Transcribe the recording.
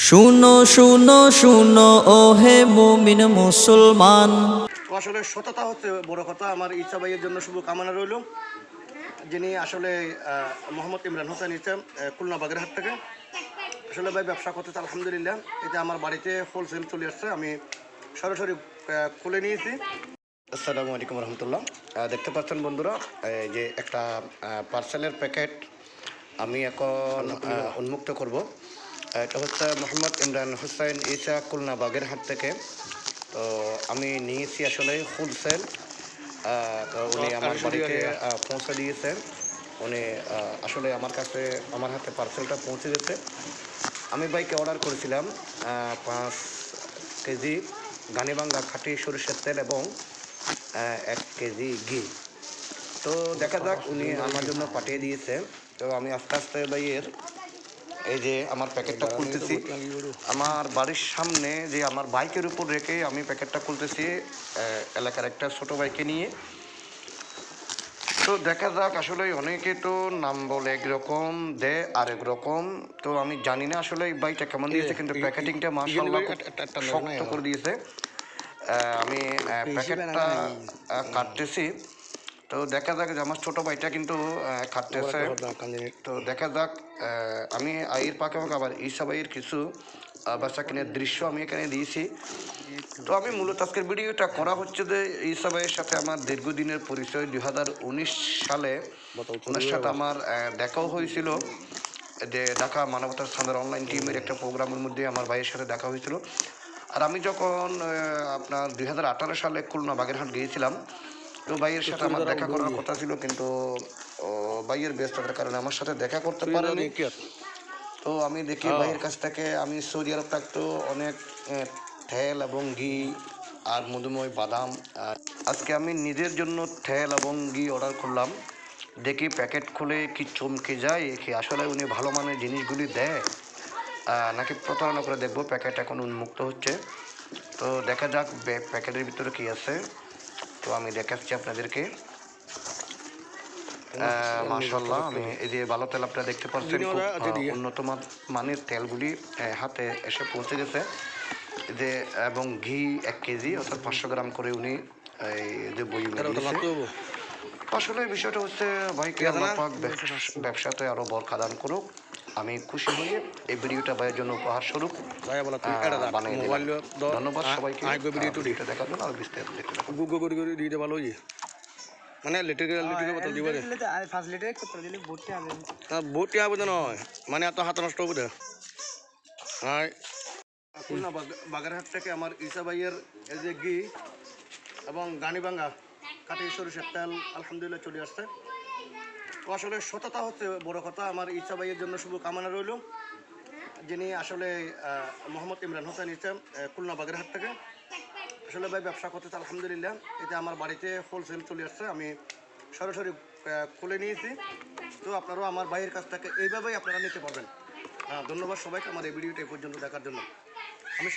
শুনো শুনো শুনো ওহে মুমিন মুসলমান। আসলে সততা হচ্ছে বড় কথা। আমার ইচ্ছা ভাইয়ের জন্য শুভ কামনা রইল, যিনি আসলে মোহাম্মদ ইমরান হোসেন ইসলাম, খুলনা বাগেরহাট থেকে। আসলে ভাই ব্যবসা করতেছে আলহামদুলিল্লাহ। এটা আমার বাড়িতে হোলসেল চলে আসছে, আমি সরাসরি খুলে নিয়েছি। আসসালামু আলাইকুম রহমতুল্লাহ। দেখতে পাচ্ছেন বন্ধুরা, যে একটা পার্সেলের প্যাকেট আমি এখন উন্মুক্ত করব। এটা হচ্ছে মোহাম্মদ ইমরান হোসেন ইসা, খুলনা বাগেরহাট থেকে। তো আমি নিয়েছি আসলে হোলসেল। তো উনি আমার বাড়িতে পৌঁছে দিয়েছেন। উনি আসলে আমার হাতে পার্সেলটা পৌঁছে গেছে। আমি বাইকে অর্ডার করেছিলাম 5 কেজি গানিবাঙ্গা খাঁটি সরিষার তেল এবং 1 কেজি ঘি। তো দেখা যাক, উনি আমার জন্য পাঠিয়ে দিয়েছে। তো আমি আস্তে আস্তে ভাইয়ের এই যে আমার প্যাকেটটা খুলতেছি। আমার বাড়ির সামনে যে আমার বাইকের উপর রেখে আমি প্যাকেটটা খুলতেছি, এলাকার একটা ছোটো বাইকে নিয়ে। তো দেখা যাক, আসলে অনেকে তো নাম বলে একরকম দেয় আরেক রকম। তো আমি জানি না আসলে এই বাইকটা কেমন দিয়েছে, কিন্তু প্যাকেটিংটা মাশাআল্লাহ শক্ত করে দিয়েছে। আমি প্যাকেটটা কাটতেছি। তো দেখা যাক যে আমার ছোটো ভাইটা কিন্তু কাটতেছে। তো দেখা যাক, আমি এর পাকে আবার ঈসা ভাইয়ের কিছু বাচ্চা কিনের দৃশ্য আমি এখানে দিয়েছি। তো আমি মূলত আজকের ভিডিওটা করা হচ্ছে যে ঈসা ভাইয়ের সাথে আমার দীর্ঘদিনের পরিচয়। 2019 সালে ওনার সাথে আমার দেখাও হয়েছিল, যে ঢাকা মানবতার স্থানের অনলাইন টিমের একটা প্রোগ্রামের মধ্যে আমার ভাইয়ের সাথে দেখা হয়েছিল। আর আমি যখন আপনার 2018 সালে খুলনা বাগেরহাট গিয়েছিলাম, তো ভাইয়ের সাথে আমার দেখা করার কথা ছিল, কিন্তু ভাইয়ের ব্যস্ততার কারণে আমার সাথে দেখা করতে পারেনি। তো আমি দেখি ভাইয়ের কাছ থেকে আমি সৌদি আরব থাকতো অনেক তেল এবং ঘি আর মধুময় বাদাম। আজকে আমি নিজের জন্য তেল এবং ঘি অর্ডার করলাম। দেখি প্যাকেট খুলে কি চমকে যায়, কি আসলে উনি ভালো মানের জিনিসগুলি দেয় নাকি প্রতারণা করে। দেখবো, প্যাকেট এখন উন্মুক্ত হচ্ছে। তো দেখা যাক প্যাকেটের ভিতরে কি আছে। তো আমি দেখাচ্ছি আপনাদেরকে। মাশাআল্লাহ, আমি এই যে ভালো তেল আপনারা দেখতে পাচ্ছেন, উন্নত মানের তেলগুলি হাতে এসে পৌঁছে গেছে। যে এবং ঘি 1 কেজি অর্থাৎ 500 গ্রাম করে উনি এই যে বইমে দিয়েছে। আসলে বিষয়টা হচ্ছে, ভাইকে আল্লাহ পাক ব্যবসাতে আরও বরকা দান করুক। আমি খুশি হয়ে এই ভিডিওটা ভাইয়ের জন্য উপহার স্বরূপ বানিয়ে দিলাম। ধন্যবাদ সবাইকে ভিডিওটা দেখার জন্য। আর বিস্তারিত দেখতে থাকুন। মানে লিটার বোতল দিব রে, 5 লিটার কত দিলে ভর্তি হবে না, ভর্তি হবে না, নয় মানে এত হাত নষ্ট হবে। হ্যাঁ, খুলনা বাগেরহাট থেকে আমার ঈসা ভাইয়ের এই যে ঘি এবং গানিবাঙ্গা খাঁটি সরিষার তেল আলহামদুলিল্লাহ চলে আসছে। তো আসলে সততা হচ্ছে বড় কথা। আমার ঈসা ভাইয়ের জন্য শুভ কামনা রইল, যিনি আসলে মোহাম্মদ ইমরান হোসেন ইসলাম, খুলনা বাগেরহাট থেকে। আসলে ভাই ব্যবসা করতেছে আলহামদুলিল্লাহ। এটা আমার বাড়িতে হোলসেল চলে আসছে, আমি সরাসরি খুলে নিয়েছি। তো আপনারাও আমার ভাইয়ের কাছ থেকে এইভাবেই আপনারা নিতে পারবেন। ধন্যবাদ সবাইকে আমার এই ভিডিওটা এই পর্যন্ত দেখার জন্য। আমি